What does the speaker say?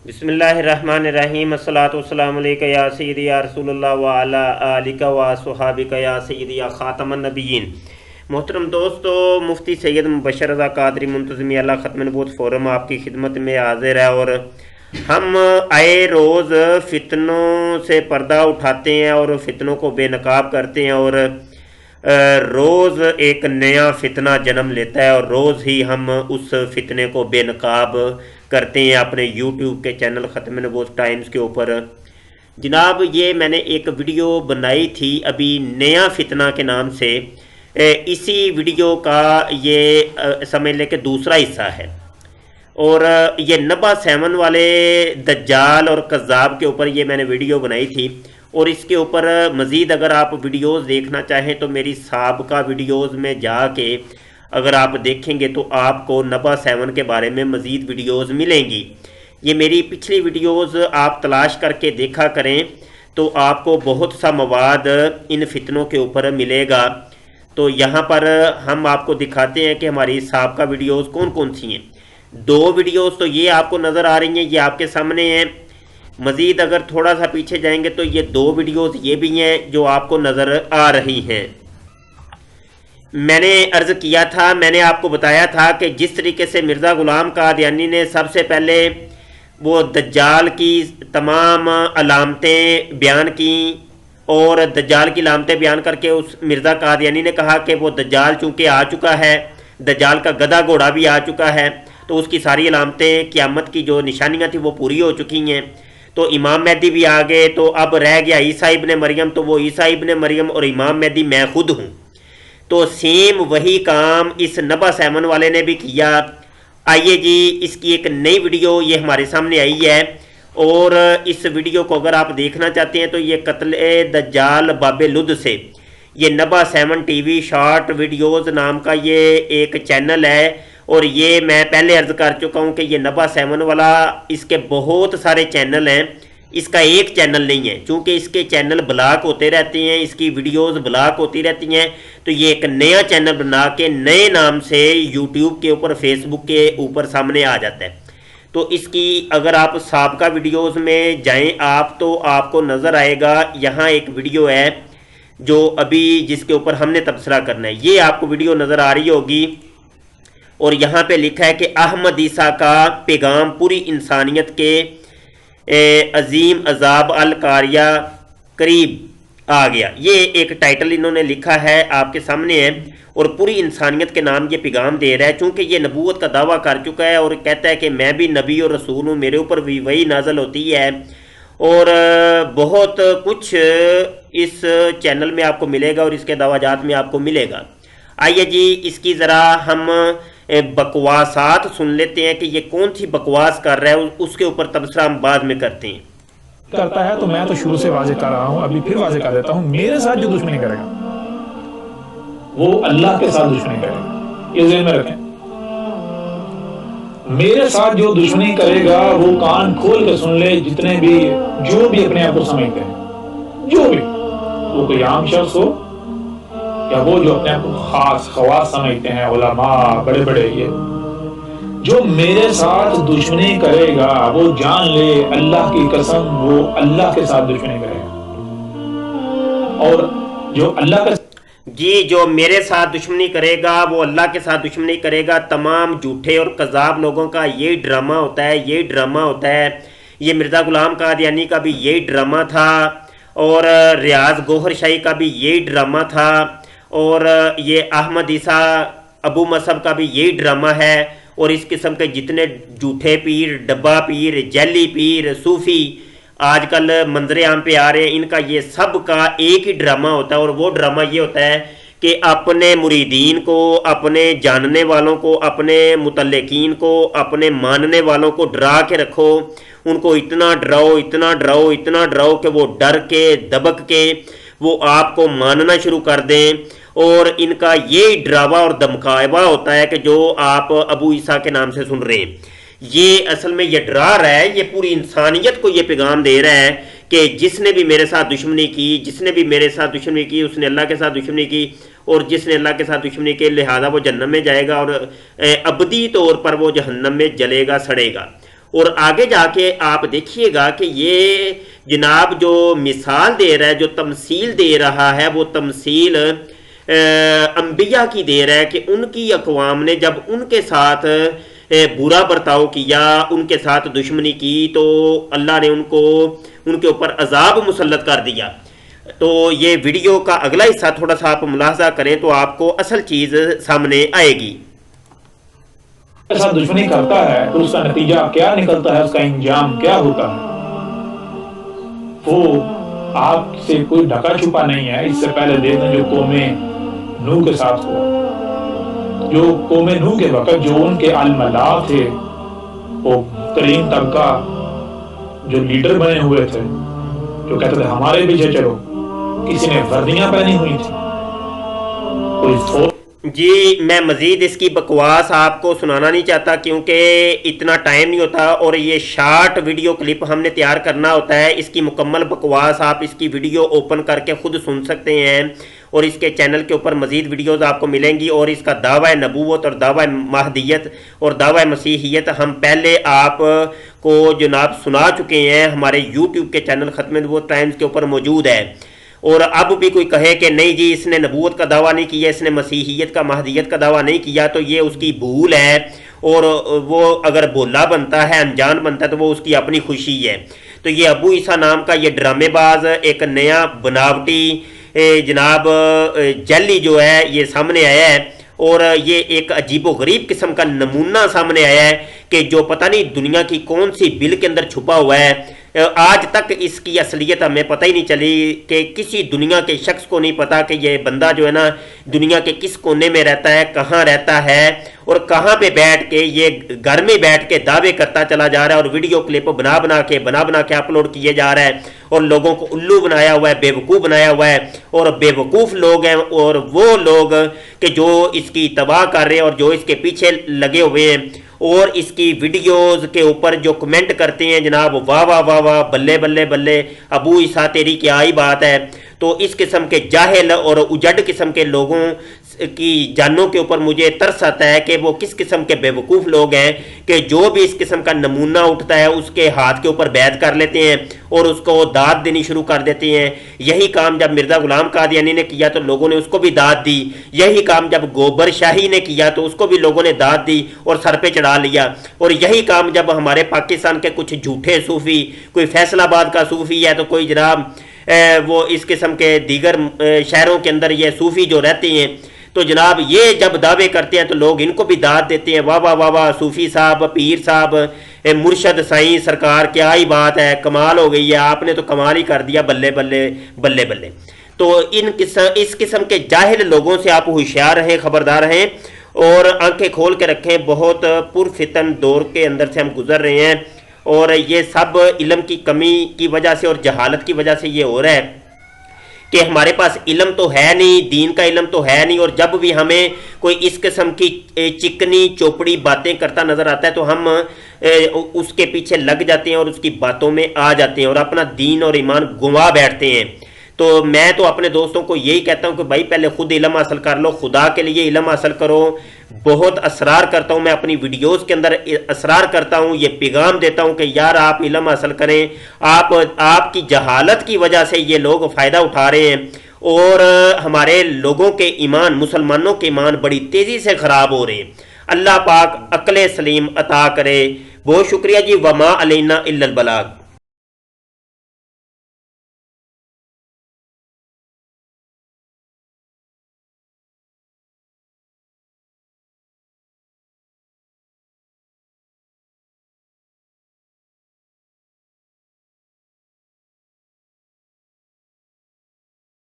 بسم اللہ الرحمن الرحیم الصلاۃ والسلام علیکہ یا سیدی یا رسول اللہ وعلی آلکہ و صحابکہ یا سیدی یا خاتم النبیین۔ محترم دوستو، مفتی سید مبشر رضا قادری منتظمی اللہ ختم نبوت فورم آپ کی خدمت میں حاضر ہے، اور ہم آئے روز فتنوں سے پردہ اٹھاتے ہیں اور فتنوں کو بے نقاب کرتے ہیں، اور روز ایک نیا فتنہ جنم لیتا ہے اور روز ہی ہم اس فتنے کو بے نقاب کرتے ہیں اپنے یوٹیوب کے چینل ختم نبوت ٹائمز کے اوپر۔ جناب، یہ میں نے ایک ویڈیو بنائی تھی ابھی نیا فتنہ کے نام سے، اسی ویڈیو کا یہ سمجھ لے کہ دوسرا حصہ ہے، اور یہ نبا 7 والے دجال اور کذاب کے اوپر یہ میں نے ویڈیو بنائی تھی، اور اس کے اوپر مزید اگر آپ ویڈیوز دیکھنا چاہیں تو میری سابقہ ویڈیوز میں جا کے اگر آپ دیکھیں گے تو آپ کو نبا 7 کے بارے میں مزید ویڈیوز ملیں گی۔ یہ میری پچھلی ویڈیوز آپ تلاش کر کے دیکھا کریں تو آپ کو بہت سا مواد ان فتنوں کے اوپر ملے گا۔ تو یہاں پر ہم آپ کو دکھاتے ہیں کہ ہماری سابقہ ویڈیوز کون کون سی ہیں۔ 2 ویڈیوز تو یہ آپ کو نظر آ رہی ہیں، یہ آپ کے سامنے ہیں۔ مزید اگر تھوڑا سا پیچھے جائیں گے تو یہ 2 ویڈیوز یہ بھی ہیں جو آپ کو نظر آ رہی ہیں۔ میں نے عرض کیا تھا، میں نے آپ کو بتایا تھا کہ جس طریقے سے مرزا غلام قادیانی نے سب سے پہلے وہ دجال کی تمام علامتیں بیان کیں، اور دجال کی علامتیں بیان کر کے اس مرزا قادیانی نے کہا کہ وہ دجال چونکہ آ چکا ہے، دجال کا گدھا گھوڑا بھی آ چکا ہے، تو اس کی ساری علامتیں قیامت کی جو نشانیاں تھیں وہ پوری ہو چکی ہیں۔ تو امام مہدی بھی آ گئے، تو اب رہ گیا عیسیٰ ابن مریم، تو وہ عیسیٰ ابن مریم اور امام مہدی میں خود ہوں۔ تو سیم وہی کام اس نبا 7 والے نے بھی کیا۔ آئیے جی، اس کی ایک نئی ویڈیو یہ ہمارے سامنے آئی ہے، اور اس ویڈیو کو اگر آپ دیکھنا چاہتے ہیں تو یہ قتل دجال باب لد سے، یہ نبا 7 ٹی وی شارٹ ویڈیوز نام کا یہ ایک چینل ہے، اور یہ میں پہلے عرض کر چکا ہوں کہ یہ نبا 7 والا، اس کے بہت سارے چینل ہیں، اس کا ایک چینل نہیں ہے، چونکہ اس کے چینل بلاک ہوتے رہتے ہیں، اس کی ویڈیوز بلاک ہوتی رہتی ہیں، تو یہ ایک نیا چینل بنا کے نئے نام سے یوٹیوب کے اوپر، فیس بک کے اوپر سامنے آ جاتا ہے۔ تو اس کی اگر آپ سابقہ ویڈیوز میں جائیں آپ تو آپ کو نظر آئے گا، یہاں ایک ویڈیو ہے جو ابھی جس کے اوپر ہم نے تبصرہ کرنا ہے، یہ آپ کو ویڈیو نظر آ رہی ہوگی، اور یہاں پہ لکھا ہے کہ احمد عیسیٰ کا پیغام پوری انسانیت کے عظیم عذاب القاریہ قریب آ گیا۔ یہ ایک ٹائٹل انہوں نے لکھا ہے، آپ کے سامنے ہے، اور پوری انسانیت کے نام یہ پیغام دے رہا ہے، چونکہ یہ نبوت کا دعویٰ کر چکا ہے اور کہتا ہے کہ میں بھی نبی اور رسول ہوں، میرے اوپر بھی وہی نازل ہوتی ہے، اور بہت کچھ اس چینل میں آپ کو ملے گا اور اس کے دعویٰ میں آپ کو ملے گا۔ آئیے جی، اس کی ذرا ہم بکواسات سن لیتے ہیں کہ یہ کون سی بکواس کر رہا ہے، اس کے اوپر تبصرہ ہم بعد میں کرتے ہیں۔ کرتا ہے تو میں تو شروع سے واضح کر رہا ہوں، ابھی پھر واضح کر دیتا ہوں، میرے ساتھ جو دشمنی کرے گا وہ اللہ کے ساتھ دشمنی کرے گا، یہ ذہن میں رکھیں۔ میرے ساتھ جو دشمنی کرے گا وہ کان کھول کے سن لے، جتنے بھی جو بھی اپنے آپ کو سمجھتے ہیں، جو بھی، وہ کوئی عام شخص ہو یا وہ جو اپنے آپ کو خواص سمجھتے ہیں، علماء بڑے بڑے، یہ جو میرے ساتھ دشمنی کرے گا وہ جان لے اللہ کی قسم وہ اللہ کے ساتھ دشمنی کرے گا، اور جو اللہ کا جی، جو میرے ساتھ دشمنی کرے گا وہ اللہ کے ساتھ دشمنی کرے گا۔ تمام جھوٹے اور کذاب لوگوں کا یہی ڈرامہ ہوتا ہے، یہی ڈرامہ ہوتا ہے۔ یہ مرزا غلام قادیانی کا بھی یہی ڈرامہ تھا، اور ریاض گوہر شاہی کا بھی یہی ڈرامہ تھا، اور یہ احمد عیسیٰ ابو مصعب کا بھی یہی ڈرامہ ہے، اور اس قسم کے جتنے جھوٹے پیر، ڈبہ پیر، جیلی پیر، صوفی آج کل منظر عام پہ آ رہے ہیں، ان کا یہ سب کا ایک ہی ڈرامہ ہوتا ہے، اور وہ ڈرامہ یہ ہوتا ہے کہ اپنے مریدین کو، اپنے جاننے والوں کو، اپنے متعلقین کو، اپنے ماننے والوں کو ڈرا کے رکھو، ان کو اتنا ڈراؤ، اتنا ڈراؤ، اتنا ڈراؤ کہ وہ ڈر کے دبک کے وہ آپ کو ماننا شروع کر دیں، اور ان کا یہ ڈراوا اور دمکاوا ہوتا ہے کہ جو آپ ابو عیسیٰ کے نام سے سن رہے ہیں، یہ اصل میں یہ ڈرا رہا ہے، یہ پوری انسانیت کو یہ پیغام دے رہا ہے کہ جس نے بھی میرے ساتھ دشمنی کی، جس نے بھی میرے ساتھ دشمنی کی، اس نے اللہ کے ساتھ دشمنی کی، اور جس نے اللہ کے ساتھ دشمنی کی لہذا وہ جہنم میں جائے گا، اور ابدی طور پر وہ جہنم میں جلے گا، سڑے گا۔ اور آگے جا کے آپ دیکھیے گا کہ یہ جناب جو مثال دے رہا ہے، جو تمثیل دے رہا ہے، وہ تمثیل انبیاء کی دے رہا ہے کہ ان کی اقوام نے جب ان کے ساتھ برا برتاؤ کیا، ان کے ساتھ دشمنی کی، تو اللہ نے ان کے اوپر عذاب مسلط کر دیا۔ تو یہ ویڈیو کا اگلا حصہ تھوڑا سا آپ ملاحظہ کریں تو آپ کو اصل چیز سامنے آئے گی۔ ایسا دشمنی کرتا ہے تو اس کا نتیجہ کیا نکلتا ہے، اس کا انجام کیا ہوتا ہے، وہ آپ سے کوئی ڈھکا چھپا نہیں ہے۔ اس سے پہلے دیکھیں جو قوم نوح کے ساتھ ہوا، جو قوم نوح کے وقت جو ان کے الملاء تھے، وہ ترین طبقہ جو لیڈر بنے ہوئے تھے، جو کہتے تھے ہمارے پیچھے چلو، کسی نے وردیاں پہنی ہوئی تھی، کوئی جی میں مزید اس کی بکواس آپ کو سنانا نہیں چاہتا کیونکہ اتنا ٹائم نہیں ہوتا، اور یہ شارٹ ویڈیو کلپ ہم نے تیار کرنا ہوتا ہے۔ اس کی مکمل بکواس آپ اس کی ویڈیو اوپن کر کے خود سن سکتے ہیں، اور اس کے چینل کے اوپر مزید ویڈیوز آپ کو ملیں گی، اور اس کا دعویٰ نبوت اور دعویٰ مہدیت اور دعویٰ مسیحیت ہم پہلے آپ کو جناب سنا چکے ہیں، ہمارے یوٹیوب کے چینل ختم نبوت ٹائمز کے اوپر موجود ہے۔ اور اب بھی کوئی کہے کہ نہیں جی اس نے نبوت کا دعویٰ نہیں کیا، اس نے مسیحیت کا مہدیت کا دعویٰ نہیں کیا، تو یہ اس کی بھول ہے، اور وہ اگر بھولا بنتا ہے، انجان بنتا ہے، تو وہ اس کی اپنی خوشی ہے۔ تو یہ ابو عیسیٰ نام کا یہ ڈرامے باز ایک نیا بناوٹی جناب جیلی جو ہے یہ سامنے آیا ہے، اور یہ ایک عجیب و غریب قسم کا نمونہ سامنے آیا ہے کہ جو پتہ نہیں دنیا کی کون سی بل کے اندر چھپا ہوا ہے۔ آج تک اس کی اصلیت ہمیں پتہ ہی نہیں چلی، کہ کسی دنیا کے شخص کو نہیں پتا کہ یہ بندہ جو ہے نا دنیا کے کس کونے میں رہتا ہے، کہاں رہتا ہے، اور کہاں پہ بیٹھ کے یہ گھر میں بیٹھ کے دعوے کرتا چلا جا رہا ہے، اور ویڈیو کلپ بنا بنا کے اپلوڈ کیے جا رہا ہے، اور لوگوں کو الو بنایا ہوا ہے، بے وقوف بنایا ہوا ہے، اور بے وقوف لوگ ہیں، اور وہ لوگ کہ جو اس کی تباہ کر رہے ہیں اور جو اس کے پیچھے لگے ہوئے ہیں، اور اس کی ویڈیوز کے اوپر جو کمنٹ کرتے ہیں جناب واہ واہ واہ واہ، بلے بلے بلے، ابو عیسیٰ تیری کیا ہی بات ہے۔ تو اس قسم کے جاہل اور اجڑ قسم کے لوگوں کی جانوں کے اوپر مجھے ترس آتا ہے کہ وہ کس قسم کے بے وقوف لوگ ہیں کہ جو بھی اس قسم کا نمونہ اٹھتا ہے اس کے ہاتھ کے اوپر بیعت کر لیتے ہیں اور اس کو داد دینی شروع کر دیتے ہیں۔ یہی کام جب مرزا غلام قادیانی نے کیا تو لوگوں نے اس کو بھی داد دی، یہی کام جب گوبر شاہی نے کیا تو اس کو بھی لوگوں نے داد دی اور سر پہ چڑھا لیا، اور یہی کام جب ہمارے پاکستان کے کچھ جھوٹے صوفی، کوئی فیصل آباد کا صوفی ہے تو کوئی جناب وہ اس قسم کے دیگر شہروں کے اندر یہ صوفی جو رہتے ہیں، تو جناب یہ جب دعوے کرتے ہیں تو لوگ ان کو بھی داد دیتے ہیں، واہ واہ واہ واہ، صوفی صاحب، پیر صاحب، مرشد سائیں سرکار، کیا ہی بات ہے، کمال ہو گئی ہے، آپ نے تو کمال ہی کر دیا، بلے بلے بلے بلے۔ تو اس قسم کے جاہل لوگوں سے آپ ہوشیار رہیں، خبردار رہیں، اور آنکھیں کھول کے رکھیں۔ بہت پرفتن دور کے اندر سے ہم گزر رہے ہیں، اور یہ سب علم کی کمی کی وجہ سے اور جہالت کی وجہ سے یہ ہو رہا ہے کہ ہمارے پاس علم تو ہے نہیں، دین کا علم تو ہے نہیں، اور جب بھی ہمیں کوئی اس قسم کی چکنی چوپڑی باتیں کرتا نظر آتا ہے تو ہم اس کے پیچھے لگ جاتے ہیں اور اس کی باتوں میں آ جاتے ہیں اور اپنا دین اور ایمان گنوا بیٹھتے ہیں۔ تو میں تو اپنے دوستوں کو یہی کہتا ہوں کہ بھائی پہلے خود علم حاصل کر لو، خدا کے لیے علم حاصل کرو۔ بہت اصرار کرتا ہوں، میں اپنی ویڈیوز کے اندر اصرار کرتا ہوں، یہ پیغام دیتا ہوں کہ یار آپ علم حاصل کریں۔ آپ کی جہالت کی وجہ سے یہ لوگ فائدہ اٹھا رہے ہیں، اور ہمارے لوگوں کے ایمان، مسلمانوں کے ایمان بڑی تیزی سے خراب ہو رہے ہیں۔ اللہ پاک عقل سلیم عطا کرے۔ بہت شکریہ جی، وما علینا الا البلاغ۔